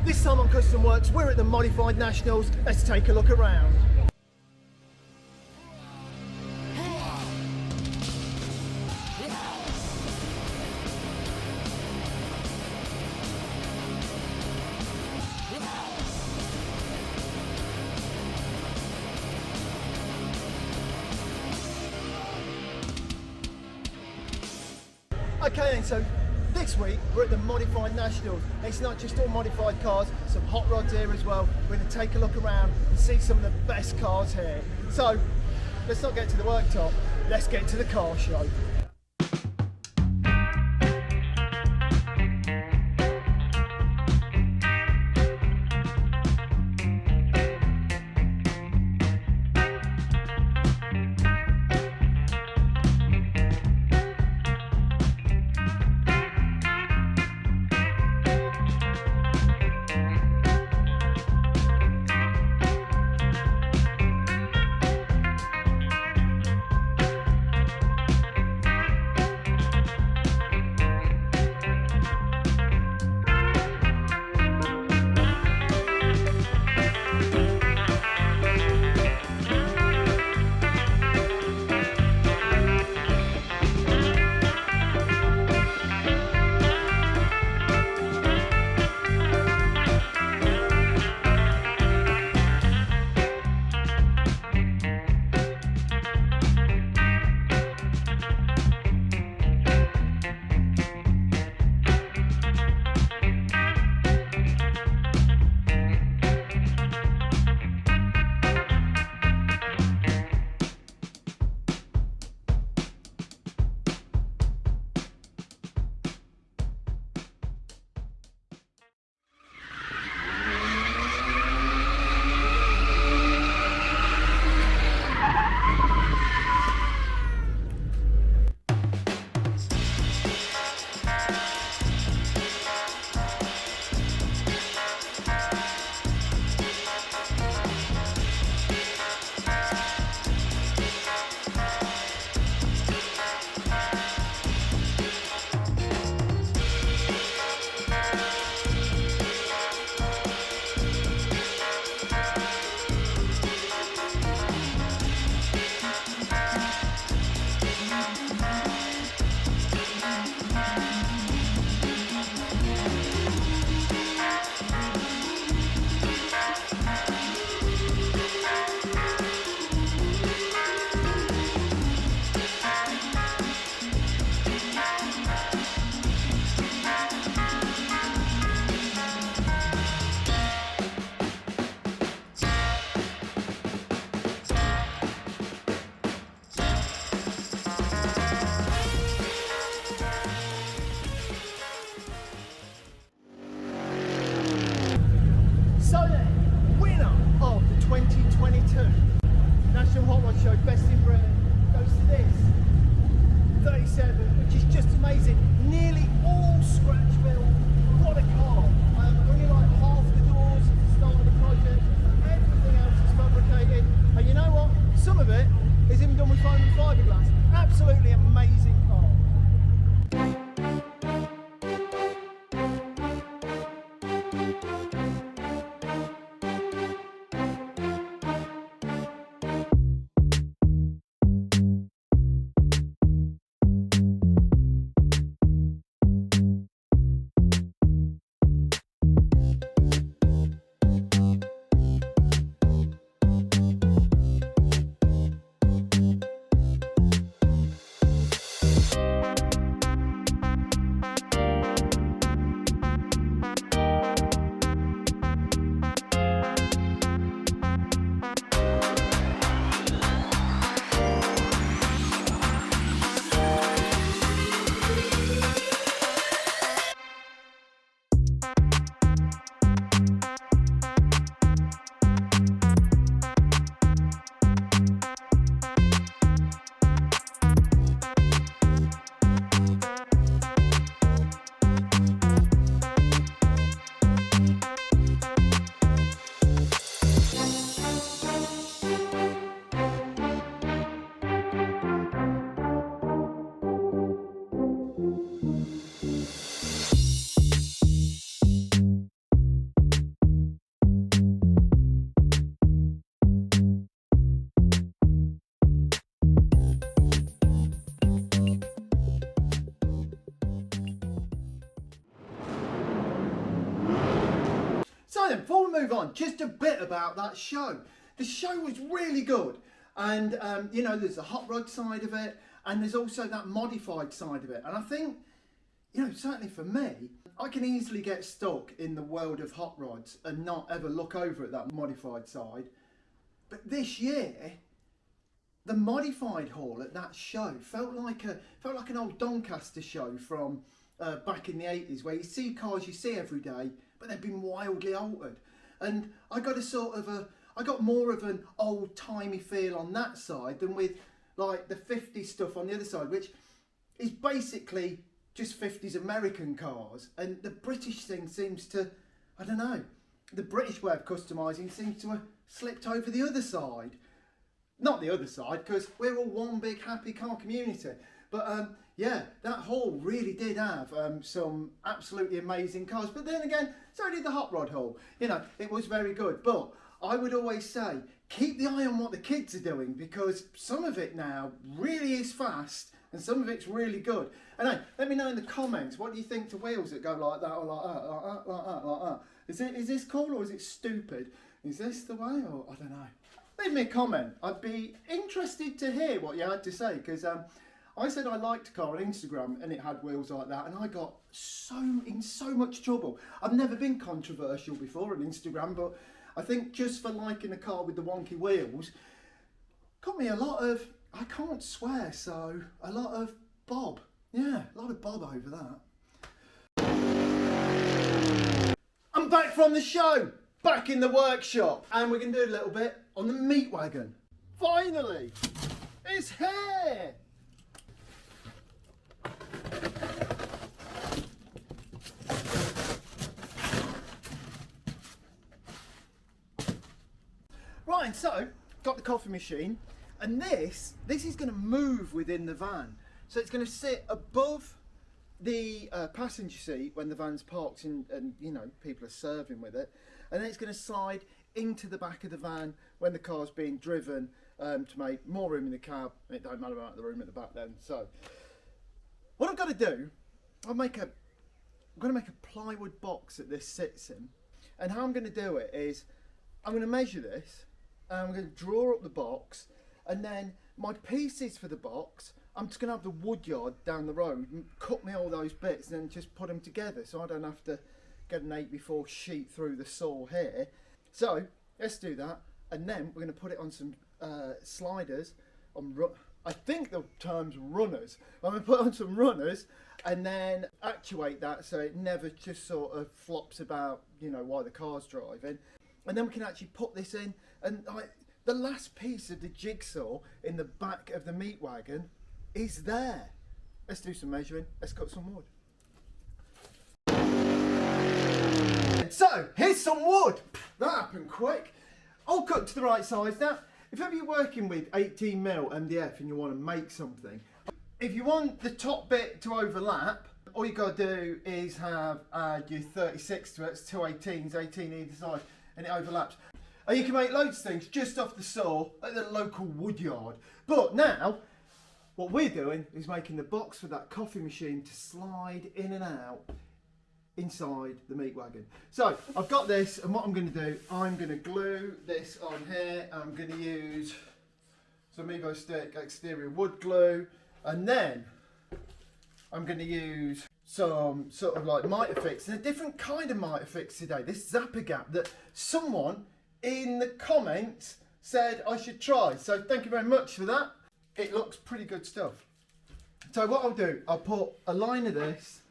This time on Custom Works, we're at the Modified Nationals. Let's take a look around. Okay then, so this week we're at the Modified Nationals. It's not just all modified cars, some hot rods here as well. We're going to take a look around and see some of the best cars here. So let's not get to the worktop, let's get to the car show. Right then, before we move on, just a bit about that show. The show was really good. And, you know, there's the hot rod side of it, and there's also that modified side of it. And I think, you know, certainly for me, I can easily get stuck in the world of hot rods and not ever look over at that modified side. But this year, the modified hall at that show felt like an old Doncaster show from back in the 80s, where you see cars you see every day, but they've been wildly altered. And I got more of an old-timey feel on that side than with like the 50s stuff on the other side, which is basically just 50s American cars. And the British thing seems to, I don't know, the British way of customising seems to have slipped over the other side. Not the other side, because we're all one big happy car community. But yeah, that hall really did have some absolutely amazing cars. But then again, so did the hot rod hall. You know, it was very good. But I would always say, keep the eye on what the kids are doing, because some of it now really is fast and some of it's really good. And hey, let me know in the comments, what do you think to wheels that go like that or like that, like that, like that, like that? Is this cool or is it stupid? Is this the way, or I don't know. Leave me a comment. I'd be interested to hear what you had to say, because I said I liked a car on Instagram and it had wheels like that, and I got in so much trouble. I've never been controversial before on Instagram, but I think just for liking a car with the wonky wheels got me a lot of, I can't swear, so a lot of bob. Yeah, a lot of bob over that. I'm back from the show, back in the workshop, and we're going to do a little bit on the meat wagon. Finally, it's here. Right, so got the coffee machine, and this is going to move within the van. So it's going to sit above the passenger seat when the van's parked and you know, people are serving with it, and then it's going to slide into the back of the van when the car's being driven to make more room in the cab. And it don't matter about the room at the back then. So what I've got to do, I'm going to make a plywood box that this sits in, and how I'm going to do it is I'm going to measure this. I'm going to draw up the box, and then my pieces for the box, I'm just going to have the wood yard down the road and cut me all those bits and then just put them together, so I don't have to get an 8x4 sheet through the saw here. So let's do that, and then we're going to put it on some sliders. I think the term's runners. I'm going to put on some runners and then actuate that so it never just sort of flops about, you know, while the car's driving. And then we can actually put this in, and like the last piece of the jigsaw in the back of the meat wagon is there. Let's do some measuring, let's cut some wood. So here's some wood. That happened quick. All cut to the right size. Now, if ever you're working with 18mm MDF and you want to make something, if you want the top bit to overlap, all you got to do is add your 36 to it. It's two 18s, 18 either side, and it overlaps. And you can make loads of things just off the saw at the local wood yard. But now, what we're doing is making the box for that coffee machine to slide in and out inside the meat wagon. So I've got this, and what I'm going to do, I'm going to glue this on here. I'm going to use some Evo Stick exterior wood glue, and then I'm going to use some sort of like miter fix, and a different kind of miter fix today. This Zapper Gap that someone in the comments said I should try. So thank you very much for that. It looks pretty good stuff. So what I'll do, I'll put a line of this,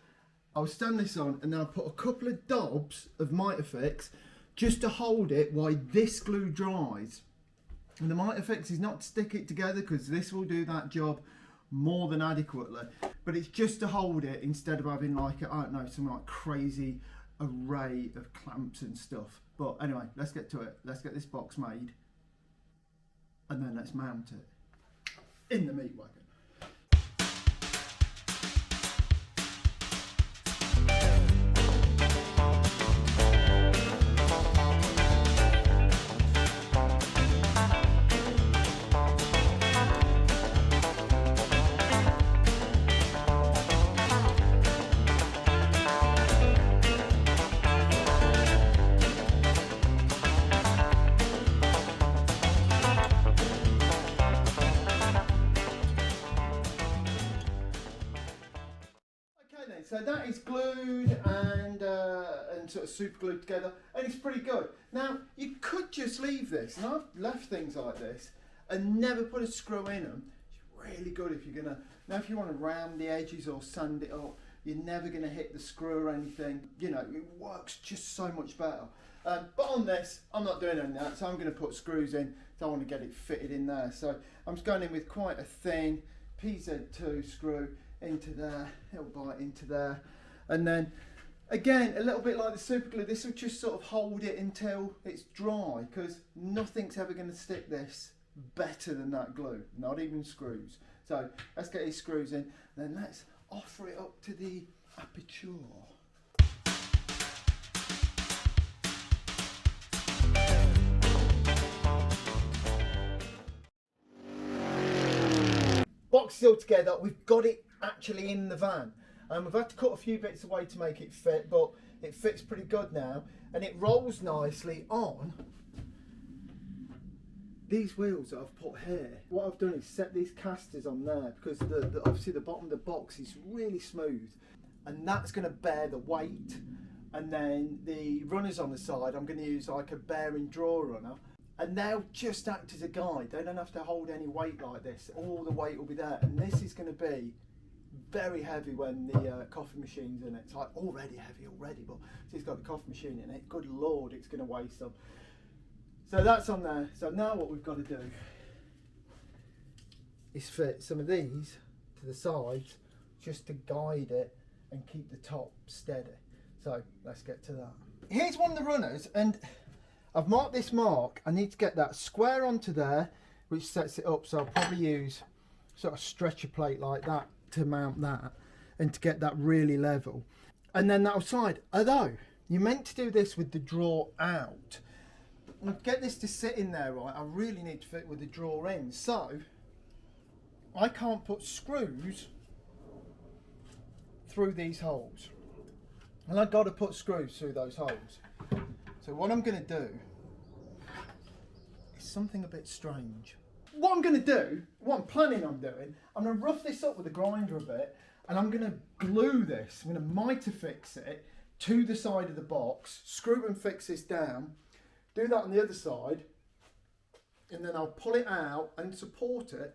I'll stand this on, and then I'll put a couple of dobs of miter fix just to hold it while this glue dries. And the miter fix is not to stick it together, because this will do that job more than adequately, but it's just to hold it instead of having like I don't know, some like crazy array of clamps and stuff. But anyway, let's get to it. Let's get this box made, and then let's mount it in the meat wagon. is glued and sort of super glued together, and it's pretty good. Now, you could just leave this, and I've left things like this, and never put a screw in them. It's really good if you're gonna, now if you want to round the edges or sand it up, you're never gonna hit the screw or anything. You know, it works just so much better. But on this, I'm not doing any of that, so I'm gonna put screws in. Don't want to get it fitted in there. So I'm just going in with quite a thin PZ2 screw into there, it'll bite into there, and then again a little bit like the super glue, this will just sort of hold it until it's dry, because nothing's ever going to stick this better than that glue, not even screws. So let's get these screws in, then let's offer it up to the aperture. Boxes all together, we've got it actually in the van, and we've had to cut a few bits away to make it fit, but it fits pretty good now, and it rolls nicely on these wheels that I've put here. What I've done is set these casters on there, because obviously the bottom of the box is really smooth, and that's going to bear the weight, and then the runners on the side I'm going to use like a bearing draw runner, and they'll just act as a guide. They don't have to hold any weight like this. All the weight will be there, and this is going to be very heavy when the coffee machine's in it. It's like already heavy already, but it's got the coffee machine in it. Good lord, it's going to weigh some. So that's on there. So now what we've got to do is fit some of these to the sides just to guide it and keep the top steady. So let's get to that. Here's one of the runners, and I've marked this mark. I need to get that square onto there, which sets it up, so I'll probably use sort of stretcher plate like that to mount that and to get that really level. And then that'll slide. Although, you're meant to do this with the drawer out. And to get this to sit in there right, I really need to fit with the drawer in. So, I can't put screws through these holes. And I've got to put screws through those holes. So what I'm going to do is something a bit strange. What I'm going to do, what I'm planning on doing, I'm going to rough this up with a grinder a bit, and I'm going to glue this. I'm going to mitre fix it to the side of the box, screw and fix this down, do that on the other side, and then I'll pull it out and support it,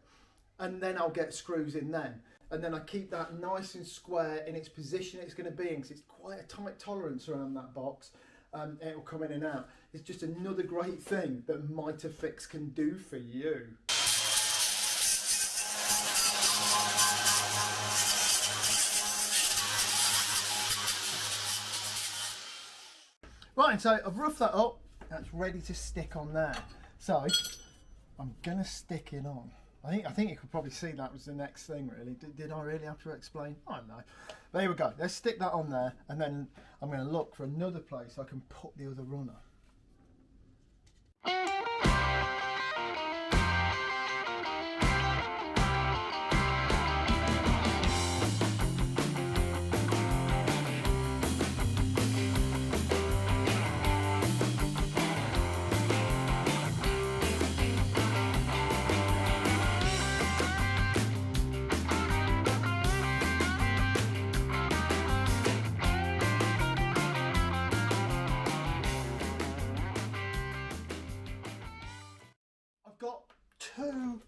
and then I'll get screws in then. And then I keep that nice and square in its position it's going to be in, because it's quite a tight tolerance around that box. It will come in and out. It's just another great thing that Mitre Fix can do for you. Right, so I've roughed that up. That's ready to stick on there. So I'm gonna stick it on. I think you could probably see that was the next thing, really. Did I really have to explain? I don't know. There we go. Let's stick that on there, and then I'm going to look for another place I can put the other runner. Got two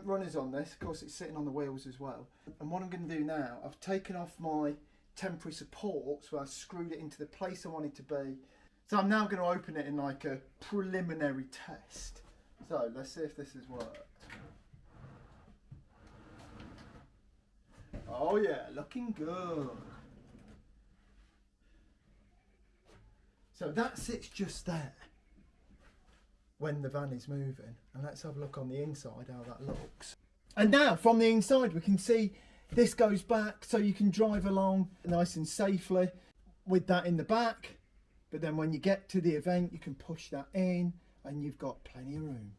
runners on this. Of course, it's sitting on the wheels as well. And what I'm going to do now, I've taken off my temporary supports where I screwed it into the place I want it to be. So I'm now going to open it in like a preliminary test. So let's see if this has worked. Oh yeah, looking good. So that sits just there when the van is moving, and let's have a look on the inside how that looks. And now from the inside we can see this goes back, so you can drive along nice and safely with that in the back, but then when you get to the event you can push that in and you've got plenty of room.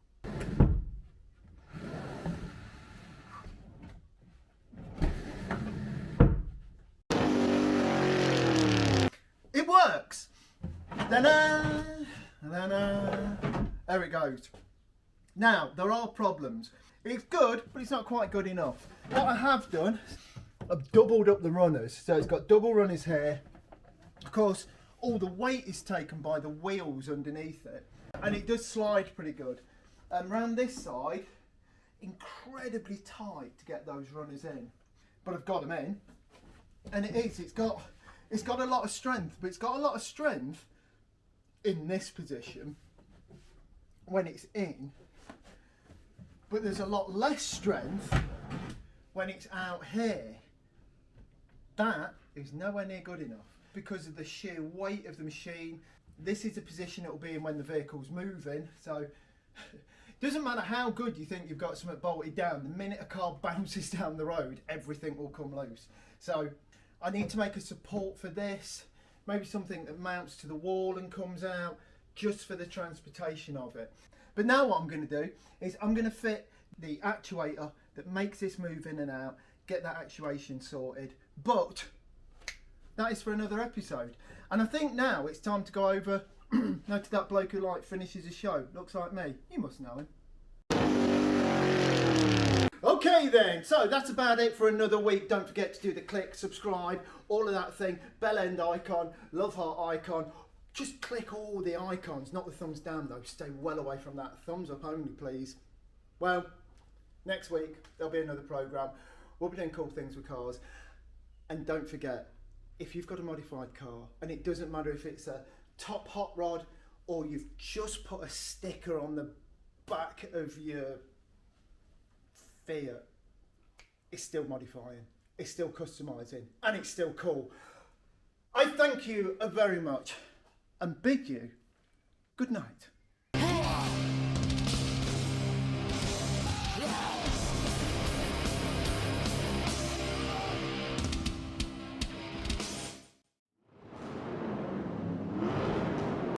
It works! Ta-da! Ta-da! There it goes. Now, there are problems. It's good, but it's not quite good enough. What I have done, I've doubled up the runners, so it's got double runners here. Of course, all the weight is taken by the wheels underneath it, and it does slide pretty good. And around this side, incredibly tight to get those runners in, but I've got them in, and it's got a lot of strength, but it's got a lot of strength in this position when it's in, but there's a lot less strength when it's out here. That is nowhere near good enough because of the sheer weight of the machine. This is the position it will be in when the vehicle's moving, so doesn't matter how good you think you've got something bolted down, the minute a car bounces down the road, everything will come loose. So I need to make a support for this, maybe something that mounts to the wall and comes out, just for the transportation of it. But now what I'm going to do is I'm going to fit the actuator that makes this move in and out, get that actuation sorted. But that is for another episode. And I think now it's time to go over no, to that bloke who like finishes a show. Looks like me. You must know him. Okay then, so that's about it for another week. Don't forget to do the click, subscribe, all of that thing, bell end icon, love heart icon. Just click all the icons, not the thumbs down though. Stay well away from that. Thumbs up only, please. Well, next week there'll be another programme. We'll be doing cool things with cars. And don't forget, if you've got a modified car, and it doesn't matter if it's a top hot rod or you've just put a sticker on the back of your Fiat, it's still modifying, it's still customising, and it's still cool. I thank you very much and bid you good night.